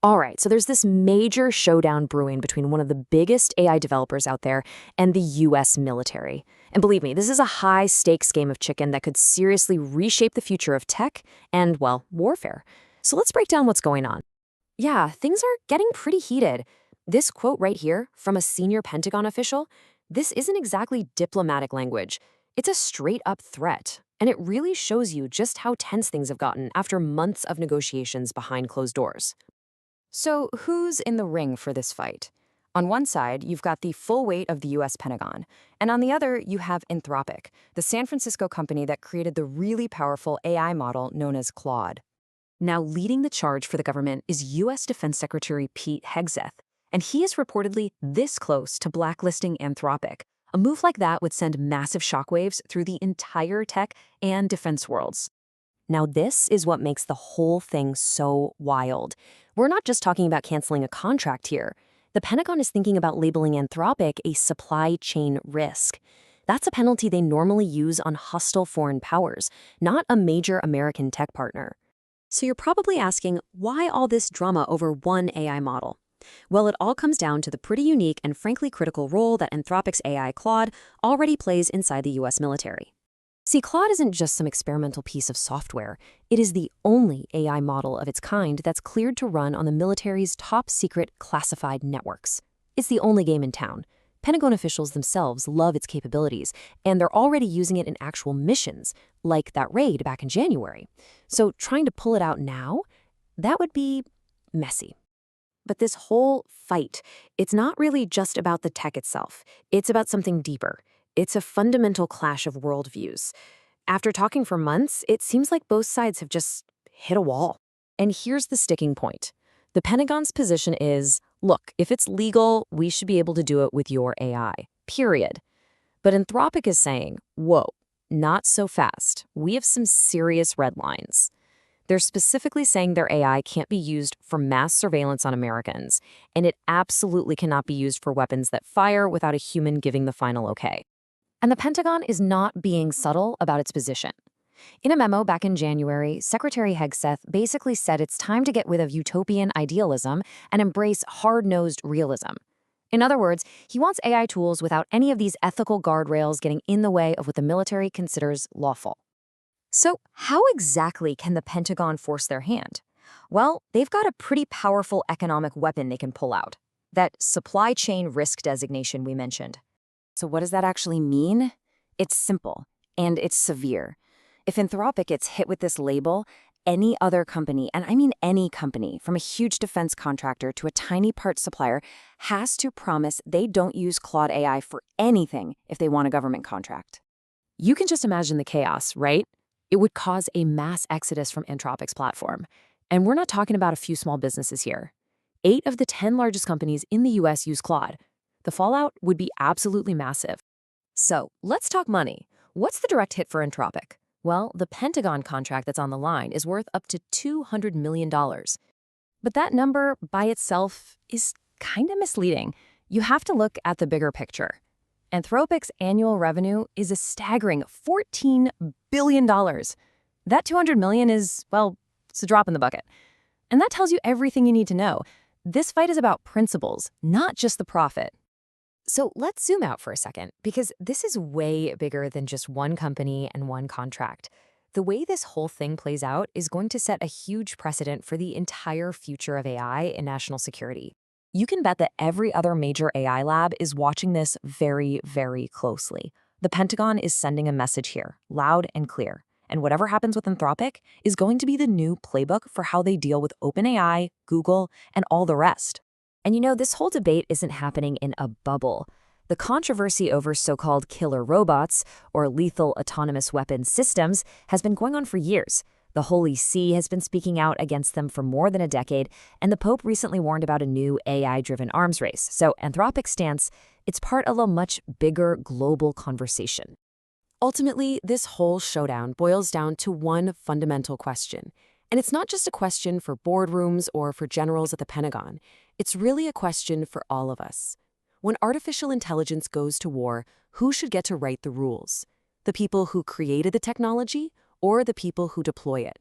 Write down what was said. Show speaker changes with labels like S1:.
S1: All right, so there's this major showdown brewing between one of the biggest AI developers out there and the US military. And believe me, this is a high stakes game of chicken that could seriously reshape the future of tech and, well, warfare. So let's break down what's going on. Yeah, things are getting pretty heated. This quote right here from a senior Pentagon official, this isn't exactly diplomatic language. It's a straight up threat. And it really shows you just how tense things have gotten after months of negotiations behind closed doors.
S2: So, who's in the ring for this fight? On one side, you've got the full weight of the US Pentagon, and on the other, you have Anthropic, the San Francisco company that created the really powerful AI model known as Claude.
S1: Now, leading the charge for the government is U.S. Defense Secretary Pete Hegseth, and he is reportedly this close to blacklisting Anthropic. A move like that would send massive shockwaves through the entire tech and defense worlds. Now, this is what makes the whole thing so wild. We're not just talking about canceling a contract here. The Pentagon is thinking about labeling Anthropic a supply chain risk. That's a penalty they normally use on hostile foreign powers, not a major American tech partner. So you're probably asking, why all this drama over one AI model? Well, it all comes down to the pretty unique and frankly critical role that Anthropic's AI Claude already plays inside the US military. See, Claude isn't just some experimental piece of software. It is the only AI model of its kind that's cleared to run on the military's top secret classified networks. It's the only game in town. Pentagon officials themselves love its capabilities, and they're already using it in actual missions, like that raid back in January. So trying to pull it out now, that would be messy. But this whole fight, it's not really just about the tech itself. It's about something deeper. It's a fundamental clash of worldviews. After talking for months, it seems like both sides have just hit a wall. And here's the sticking point. The Pentagon's position is, look, if it's legal, we should be able to do it with your AI, period. But Anthropic is saying, whoa, not so fast. We have some serious red lines. They're specifically saying their AI can't be used for mass surveillance on Americans, and it absolutely cannot be used for weapons that fire without a human giving the final okay. And the Pentagon is not being subtle about its position. In a memo back in January, Secretary Hegseth basically said it's time to get rid of utopian idealism and embrace hard-nosed realism. In other words, he wants AI tools without any of these ethical guardrails getting in the way of what the military considers lawful. So how exactly can the Pentagon force their hand? Well, they've got a pretty powerful economic weapon they can pull out. That supply chain risk designation we mentioned. So what does that actually mean? It's simple, and it's severe. If Anthropic gets hit with this label, any other company, and I mean any company, from a huge defense contractor to a tiny parts supplier, has to promise they don't use Claude AI for anything if they want a government contract. You can just imagine the chaos, right? It would cause a mass exodus from Anthropic's platform. And we're not talking about a few small businesses here. 8 of the 10 largest companies in the US use Claude. The fallout would be absolutely massive. So let's talk money. What's the direct hit for Anthropic? Well, the Pentagon contract that's on the line is worth up to $200 million. But that number by itself is kind of misleading. You have to look at the bigger picture. Anthropic's annual revenue is a staggering $14 billion. That $200 million is, well, it's a drop in the bucket. And that tells you everything you need to know. This fight is about principles, not just the profit. So let's zoom out for a second, because this is way bigger than just one company and one contract. The way this whole thing plays out is going to set a huge precedent for the entire future of AI and national security. You can bet that every other major AI lab is watching this very, very closely. The Pentagon is sending a message here, loud and clear. And whatever happens with Anthropic is going to be the new playbook for how they deal with OpenAI, Google, and all the rest. And you know, this whole debate isn't happening in a bubble. The controversy over so-called killer robots, or lethal autonomous weapons systems, has been going on for years. The Holy See has been speaking out against them for more than a decade, and the Pope recently warned about a new AI-driven arms race. So Anthropic's stance, it's part of a much bigger global conversation. Ultimately, this whole showdown boils down to one fundamental question. And it's not just a question for boardrooms or for generals at the Pentagon. It's really a question for all of us. When artificial intelligence goes to war, who should get to write the rules? The people who created the technology or the people who deploy it?